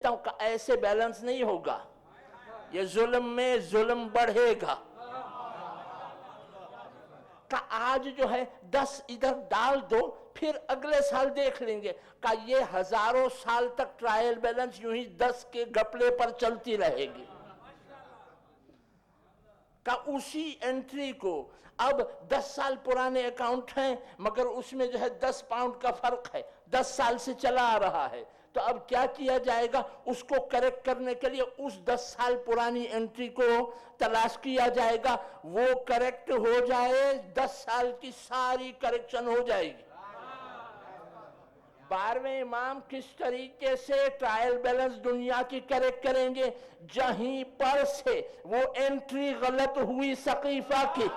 ایسے بیلنس نہیں ہوگا، یہ ظلم میں ظلم بڑھے گا۔ کہ آج جو ہے 10 ادھر ڈال دو، پھر اگلے سال دیکھ لیں گے۔ کہ یہ ہزاروں سال تک ٹرائل بیلنس یوں ہی 10 کے گپلے پر چلتی رہے گی۔ کہ اسی انٹری کو اب 10 سال پرانے اکاؤنٹ ہیں، مگر اس میں جو ہے 10 پاؤنڈ کا فرق ہے، 10 سال سے چلا آ رہا ہے۔ تو اب کیا کیا جائے گا؟ اس کو کریکٹ کرنے کے لیے اس 10 سال پرانی انٹری کو تلاش کیا جائے گا، وہ کریکٹ ہو جائے، 10 سال کی ساری کریکشن ہو جائے گی۔ 12ویں امام کس طریقے سے ٹرائل بیلنس دنیا کی کریکٹ کریں گے؟ جہیں پر سے وہ انٹری غلط ہوئی سقیفہ کی،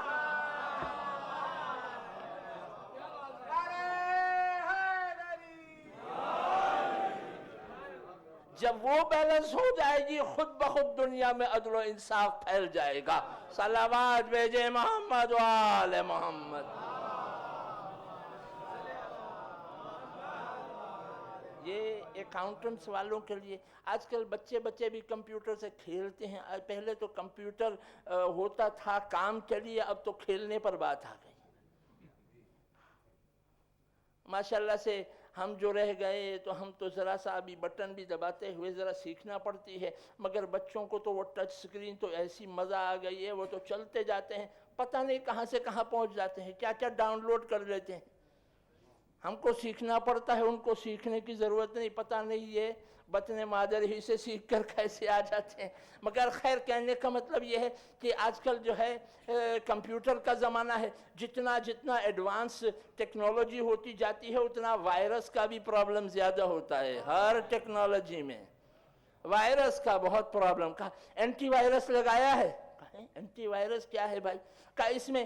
جب وہ بیلنس ہو جائے گی، خود بخود دنیا میں عدل و انصاف پھیل جائے گا۔ صلوات بھیجے محمد و آل محمد۔ یہ اکاؤنٹنٹس والوں کے لیے آج کل بچے بھی کمپیوٹر سے کھیلتے ہیں۔ پہلے تو کمپیوٹر ہوتا تھا کام کے لیے، اب تو کھیلنے پر بات آ گئی۔ ماشاءاللہ سے ہم جو رہ گئے تو ہم تو ذرا سا ابھی بٹن بھی دباتے ہوئے ذرا سیکھنا پڑتی ہے، مگر بچوں کو تو وہ ٹچ سکرین تو ایسی مزہ آ گئی ہے، وہ تو چلتے جاتے ہیں، پتہ نہیں کہاں سے کہاں پہنچ جاتے ہیں، کیا کیا ڈاؤن لوڈ کر لیتے ہیں۔ ہم کو سیکھنا پڑتا ہے، ان کو سیکھنے کی ضرورت نہیں، پتہ نہیں یہ بطن مادر ہی سے سیکھ کر کیسے آ جاتے ہیں۔ مگر خیر، کہنے کا مطلب یہ ہے کہ آج کل جو ہے کمپیوٹر کا زمانہ ہے، جتنا ایڈوانس ٹیکنالوجی ہوتی جاتی ہے اتنا وائرس کا بھی پرابلم زیادہ ہوتا ہے۔ ہر ٹیکنالوجی میں وائرس کا بہت پرابلم۔ کہا اینٹی وائرس لگایا ہے؟ اینٹی وائرس کیا ہے بھائی؟ کہا اس میں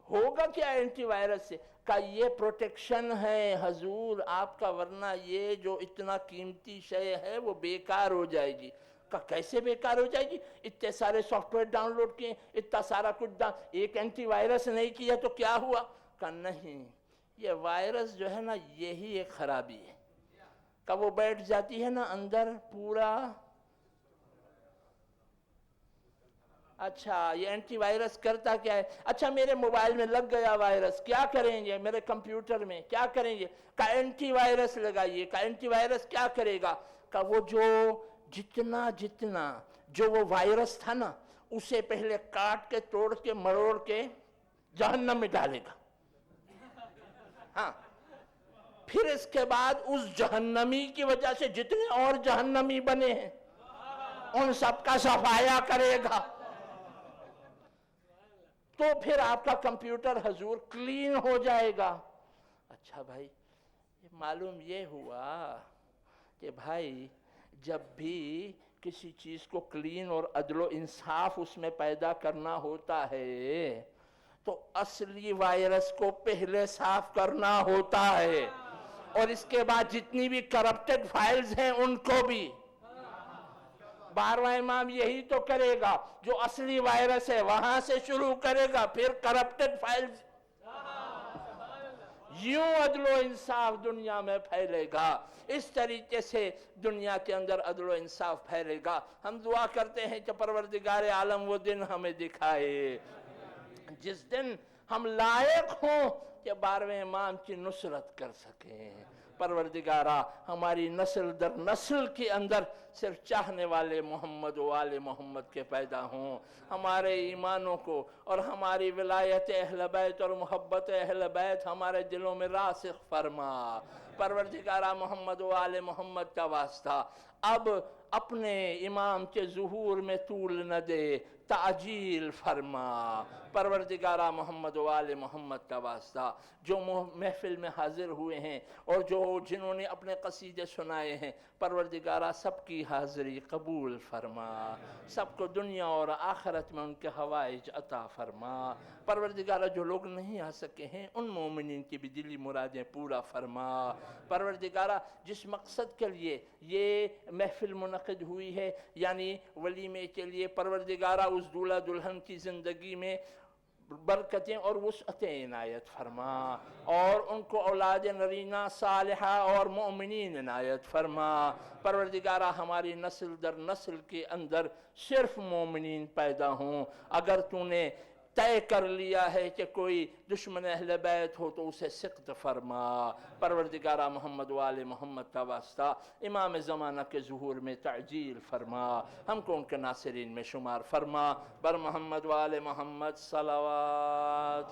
ہوگا کیا اینٹی وائرس سے؟ کہ یہ پروٹیکشن ہے حضور آپ کا، ورنہ یہ جو اتنا قیمتی شے ہے وہ بیکار ہو جائے گی۔ کہ کیسے بیکار ہو جائے گی؟ اتنے سارے سافٹ ویئر ڈاؤن لوڈ کیے، اتنا سارا کچھ ایک اینٹی وائرس نہیں کیا تو کیا ہوا؟ کہ نہیں، یہ وائرس جو ہے نا یہی ایک خرابی ہے۔ کہ وہ بیٹھ جاتی ہے نا اندر پورا۔ اچھا یہ اینٹی وائرس کرتا کیا ہے؟ اچھا میرے موبائل میں لگ گیا وائرس، کیا کریں گے؟ میرے کمپیوٹر میں کیا کریں گے؟ کہ اینٹی وائرس لگائیے۔ کہ اینٹی وائرس کیا کرے گا؟ کہ وہ جتنا جو وہ وائرس تھا نا اسے پہلے کاٹ کے توڑ کے مروڑ کے جہنم میں ڈالے گا۔ ہاں، پھر اس کے بعد اس جہنمی کی وجہ سے جتنے اور جہنمی بنے ہیں ان سب کا صفایا کرے گا، تو پھر آپ کا کمپیوٹر حضور کلین ہو جائے گا۔ اچھا بھائی، معلوم یہ ہوا کہ بھائی جب بھی کسی چیز کو کلین اور عدل و انصاف اس میں پیدا کرنا ہوتا ہے تو اصلی وائرس کو پہلے صاف کرنا ہوتا ہے، اور اس کے بعد جتنی بھی کرپٹڈ فائلز ہیں ان کو بھی۔ 12واں امام یہی تو کرے گا، جو اصلی وائرس ہے وہاں سے شروع کرے گا، پھر کرپٹڈ فائلز، یوں عدل و انصاف دنیا میں پھیلے گا۔ اس طریقے سے دنیا کے اندر عدل و انصاف پھیلے گا۔ ہم دعا کرتے ہیں کہ پروردگار عالم وہ دن ہمیں دکھائے جس دن ہم لائق ہوں کہ 12ویں امام کی نصرت کر سکیں۔ پروردگارہ ہماری نسل در نسل کے اندر صرف چاہنے والے محمد و آل محمد کے پیدا ہوں، ہمارے ایمانوں کو اور ہماری ولایت اہل بیت اور محبت اہل بیت ہمارے دلوں میں راسخ فرما۔ پروردگارہ محمد و آل محمد کا واسطہ اب اپنے امام کے ظہور میں طول نہ دے، تعجیل فرما۔ پروردگارہ محمد و آل محمد کا واسطہ جو محفل میں حاضر ہوئے ہیں اور جنہوں نے اپنے قصیدے سنائے ہیں، پروردگارہ سب کی حاضری قبول فرما، سب کو دنیا اور آخرت میں ان کے حوائج عطا فرما۔ پروردگارہ جو لوگ نہیں آ سکے ہیں ان مومنین کی بھی دلی مرادیں پورا فرما۔ پروردگارہ جس مقصد کے لیے یہ محفل منعقد ہوئی ہے، یعنی ولیمے کے لیے، پروردگارہ اس دولہا دلہن کی زندگی میں برکتیں اور وسعتیں عنایت فرما، اور ان کو اولاد نرینہ صالحہ اور مومنین عنایت فرما۔ پروردگارہ ہماری نسل در نسل کے اندر صرف مومنین پیدا ہوں۔ اگر تو نے طے کر لیا ہے کہ کوئی دشمن اہل بیت ہو تو اسے سقط فرما۔ پروردگارہ محمد و آل محمد کا واسطہ امام زمانہ کے ظہور میں تعجیل فرما، ہم کو ان کے ناصرین میں شمار فرما۔ بر محمد و آل محمد صلوات۔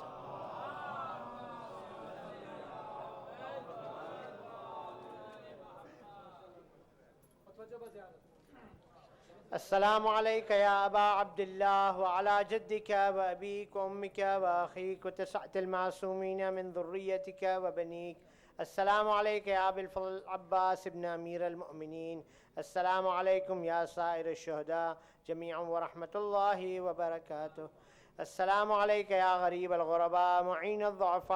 السلام عليك يا أبا عبد الله وعلى جدك وأبيك وأمك وأخيك وتسعة المعصومين من ذريتك وبنيك. السلام عليك يا أبي الفضل عباس بن أمير المؤمنين. السلام عليكم يا سائر الشهداء جميعا ورحمة الله وبركاته. السلام عليك يا غريب الغرباء معين الضعفاء